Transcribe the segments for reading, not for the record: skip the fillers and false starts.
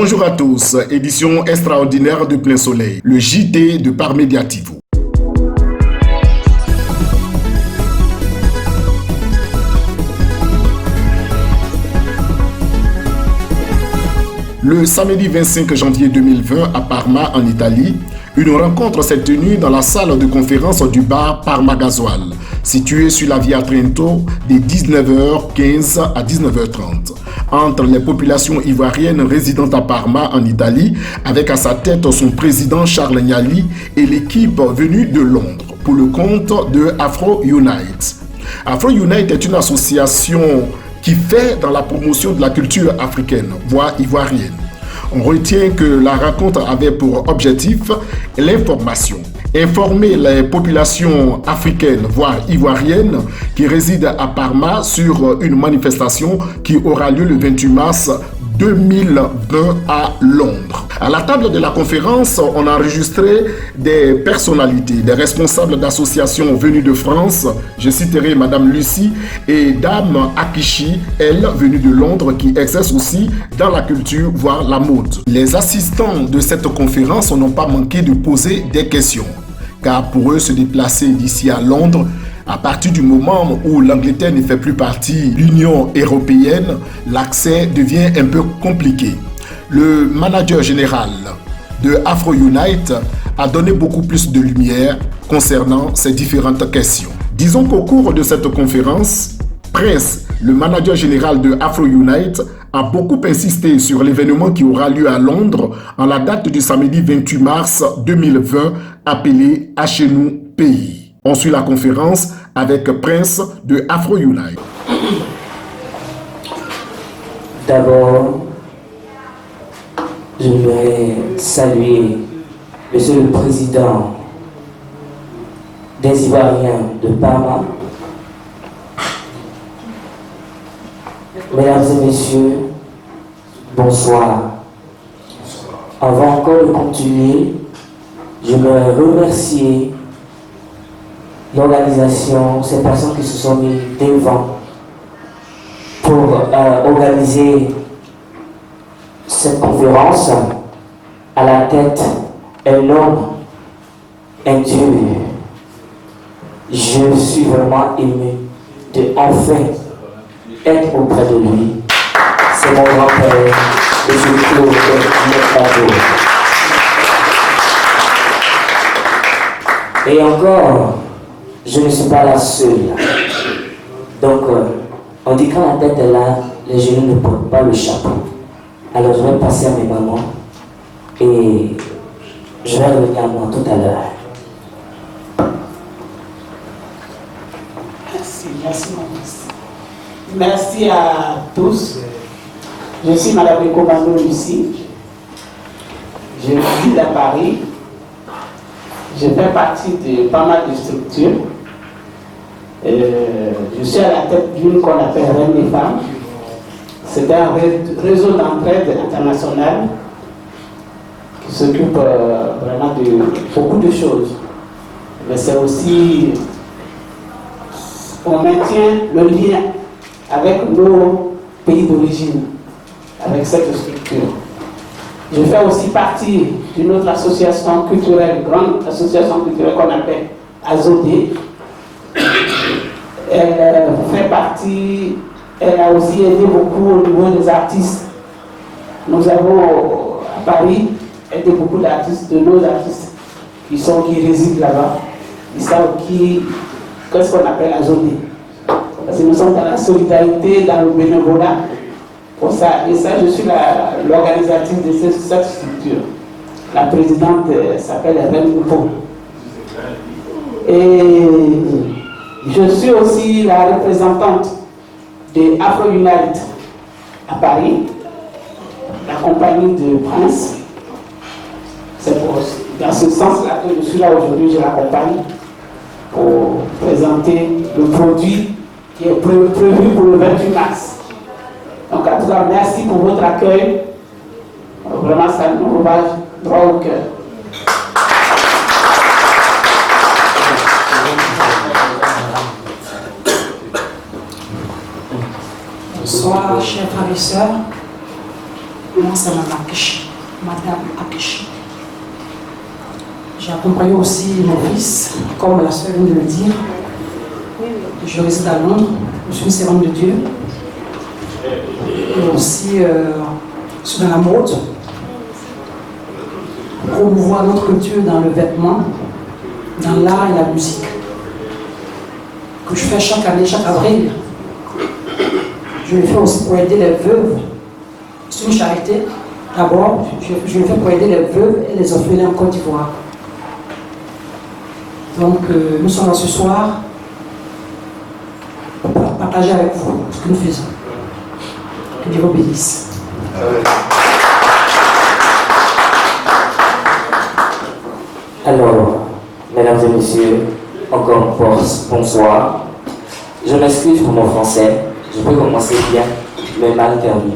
Bonjour à tous, édition extraordinaire de Plein Soleil, le JT de Par Mediativo. Le samedi 25 janvier 2020 à Parma, en Italie, une rencontre s'est tenue dans la salle de conférence du bar Parma Gasoil, situé sur la Via Trento de 19h15 à 19h30, entre les populations ivoiriennes résidentes à Parma, en Italie, avec à sa tête son président Charles Gnali et l'équipe venue de Londres pour le compte de Afro Unite. Afro Unite est une association qui fait dans la promotion de la culture africaine, voire ivoirienne. On retient que la rencontre avait pour objectif l'information. Informer les populations africaines, voire ivoiriennes, qui résident à Parma sur une manifestation qui aura lieu le 28 mars 2020 à Londres. À la table de la conférence, on a enregistré des personnalités, des responsables d'associations venues de France. Je citerai Madame Lucie et Dame Akishi, elle venue de Londres, qui exerce aussi dans la culture, voire la mode. Les assistants de cette conférence n'ont pas manqué de poser des questions, car pour eux, se déplacer d'ici à Londres, à partir du moment où l'Angleterre ne fait plus partie de l'Union européenne, l'accès devient un peu compliqué. Le manager général de Afro Unite a donné beaucoup plus de lumière concernant ces différentes questions. Disons qu'au cours de cette conférence, Prince, le manager général de Afro Unite, a beaucoup insisté sur l'événement qui aura lieu à Londres en la date du samedi 28 mars 2020, appelé « À chez nous, pays ». On suit la conférence avec Prince de Afro Unite. D'abord, je voudrais saluer Monsieur le Président des Ivoiriens de Parma. Mesdames et Messieurs, bonsoir. Avant encore de continuer, je me remercie l'organisation, ces personnes qui se sont mises devant pour organiser cette conférence. À la tête, un homme, un Dieu. Je suis vraiment ému de enfin être auprès de lui. C'est mon grand-père, M. Claude Mekado. Et encore, je ne suis pas la seule. Donc, on dit quand la tête est là, les genoux ne portent pas le chapeau. Alors, je vais passer à mes mamans et je vais revenir à moi tout à l'heure. Merci mon fils. Merci à tous. Je suis Madame le Commando Lucie. Je vis à Paris. Je fais partie de pas mal de structures. Je suis à la tête d'une qu'on appelle Reine des Femmes. C'est un réseau d'entraide internationale qui s'occupe vraiment de beaucoup de choses. Mais c'est aussi, on maintient le lien avec nos pays d'origine, avec cette structure. Je fais aussi partie d'une autre association culturelle, grande association culturelle qu'on appelle Azodé. Elle fait partie, elle a aussi aidé beaucoup au niveau des artistes. Nous avons à Paris aidé beaucoup d'artistes, de nos artistes qui résident là-bas. Ils savent qu'est-ce qu'on appelle Azodé. Parce que nous sommes dans la solidarité, dans le bénévolat. Pour ça, et ça, je suis l'organisatrice de cette structure. La présidente s'appelle Reine Moupo. Et je suis aussi la représentante de Afro Unite à Paris, la compagnie de Prince. C'est dans ce sens-là que je suis là aujourd'hui, je l'accompagne pour présenter le produit qui est prévu pour le 28 mars. Donc, en tout cas, merci pour votre accueil. Vraiment, ça nous va droit au cœur. Bonsoir, chers frères et sœurs. Moi, c'est Madame Akeshi. J'ai accompagné aussi mon fils, comme la sœur vient de le dire. Je réside à Londres, je suis une servante de Dieu. Et aussi, je suis dans la mode. Promouvoir notre culture dans le vêtement, dans l'art et la musique. Que je fais chaque année, chaque avril. Je le fais aussi pour aider les veuves. C'est une charité. D'abord, je le fais pour aider les veuves et les orphelins en Côte d'Ivoire. Donc, nous sommes là ce soir pour partager avec vous ce que nous faisons. Que Dieu vous bénisse. Alors, mesdames et messieurs, encore bonsoir. Je m'excuse pour mon français. Je peux commencer bien, mais mal terminé.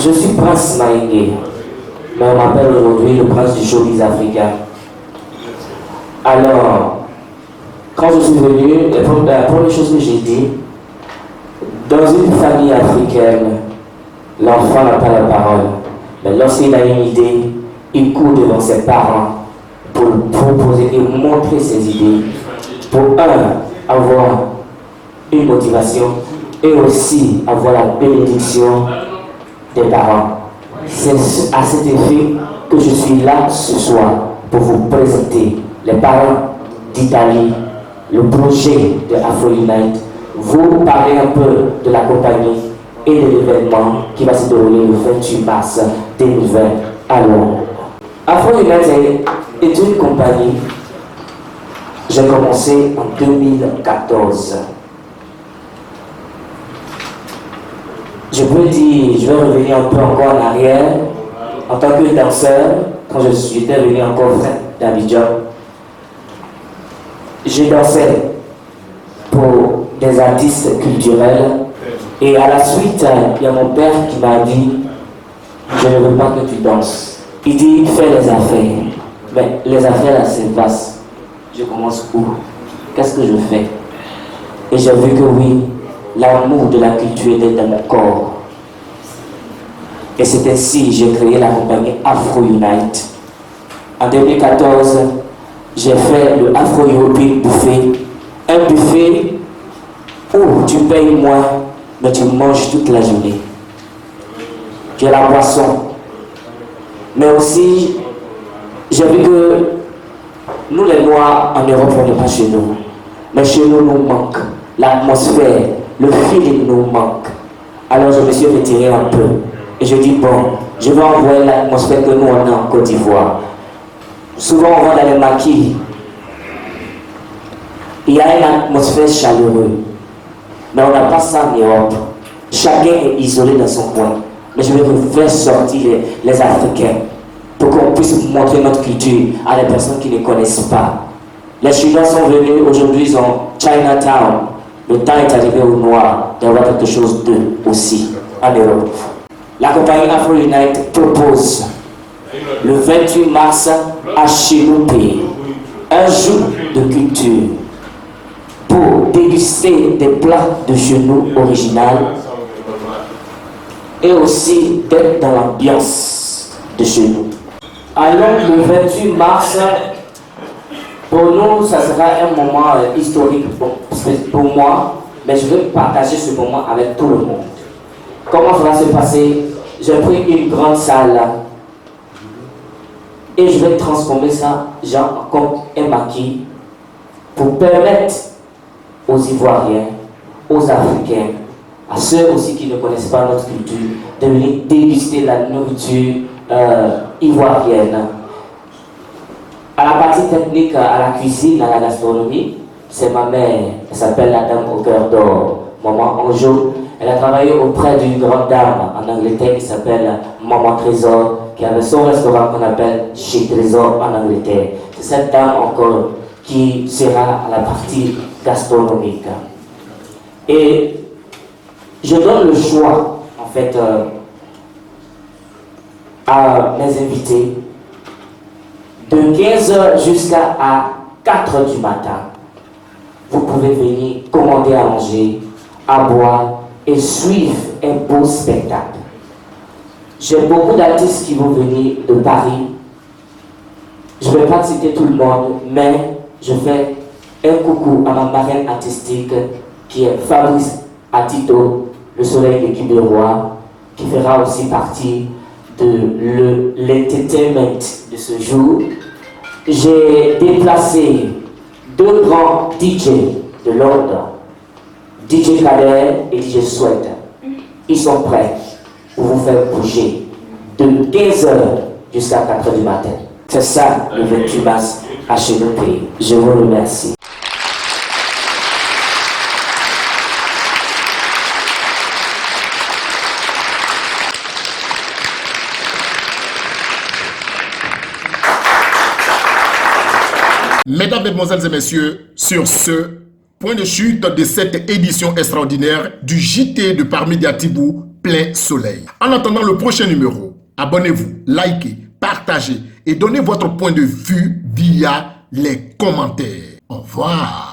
Je suis Prince Maïngué, mais on m'appelle aujourd'hui le prince du showbiz africain. Alors, quand je suis venu, la première chose que j'ai dit, dans une famille africaine, l'enfant n'a pas la parole. Mais lorsqu'il a une idée, il court devant ses parents pour proposer et montrer ses idées. Pour avoir une motivation et aussi avoir la bénédiction des parents. C'est à cet effet que je suis là ce soir pour vous présenter les parents d'Italie, le projet de Afro Unite, vous parler un peu de la compagnie et de l'événement qui va se dérouler le 28 mars 2020 à Londres. Afro Unite est une compagnie. J'ai commencé en 2014. Je peux dire, je vais revenir un peu encore en arrière. En tant que danseur, quand je suis venu encore d'Abidjan, j'ai dansé pour des artistes culturels. Et à la suite, il y a mon père qui m'a dit, je ne veux pas que tu danses. Il dit, fais les affaires. Mais les affaires là, c'est vaste. Je commence où? Qu'est-ce que je fais? Et j'ai vu que oui, l'amour de la culture était dans mon corps. Et c'est ainsi que j'ai créé la compagnie Afro Unite. En 2014, j'ai fait le Afro European Buffet. Un buffet où tu payes moins, mais tu manges toute la journée. Tu as la boisson. Mais aussi, j'ai vu que nous les Noirs en Europe, on n'est pas chez nous. Mais chez nous, nous manque. L'atmosphère, le feeling nous manque. Alors je me suis retiré un peu. Et je dis, bon, je vais envoyer l'atmosphère que nous on a en Côte d'Ivoire. Souvent on va dans les maquis. Il y a une atmosphère chaleureuse. Mais on n'a pas ça en Europe. Chacun est isolé dans son coin. Mais je vais vous faire sortir les Africains pour qu'on puisse montrer notre culture à les personnes qui ne connaissent pas. Les Chinois sont venus, aujourd'hui ils ont Chinatown. Le temps est arrivé aux Noirs d'avoir quelque chose d'eux aussi en Europe. La compagnie Afro Unite propose le 28 mars à Chenopé un jour de culture pour déguster des plats de chez nous original et aussi d'être dans l'ambiance de chez nous. Alors le 28 mars, pour nous, ça sera un moment historique pour moi, mais je veux partager ce moment avec tout le monde. Comment ça va se passer? J'ai pris une grande salle et je vais transformer ça genre comme un maquis pour permettre aux Ivoiriens, aux Africains, à ceux aussi qui ne connaissent pas notre culture, de venir déguster la nourriture ivoirienne. À la partie technique, à la cuisine, à la gastronomie, c'est ma mère, elle s'appelle la dame au cœur d'or, Maman Anjo. Elle a travaillé auprès d'une grande dame en Angleterre qui s'appelle Maman Trésor, qui avait son restaurant qu'on appelle Chez Trésor en Angleterre. C'est cette dame encore qui sera à la partie gastronomique. Et je donne le choix, en fait, à mes invités de 15h jusqu'à 4h du matin. Vous pouvez venir commander à manger, à boire et suivre un beau spectacle. J'ai beaucoup d'artistes qui vont venir de Paris. Je ne vais pas citer tout le monde, mais je fais un coucou à ma marraine artistique qui est Fabrice Atito, le soleil de Guy Roy, qui fera aussi partie de l'entertainment de ce jour. J'ai déplacé 2 grands DJ de Londres, DJ Kader et DJ Sweat. Ils sont prêts pour vous faire bouger de 15h jusqu'à 4h du matin. C'est ça le 28 mars à chez nos pays. Je vous remercie. Mesdames, Mesdemoiselles et Messieurs, sur ce, point de chute de cette édition extraordinaire du JT de Parmédia Tibou, plein soleil. En attendant le prochain numéro, abonnez-vous, likez, partagez et donnez votre point de vue via les commentaires. Au revoir.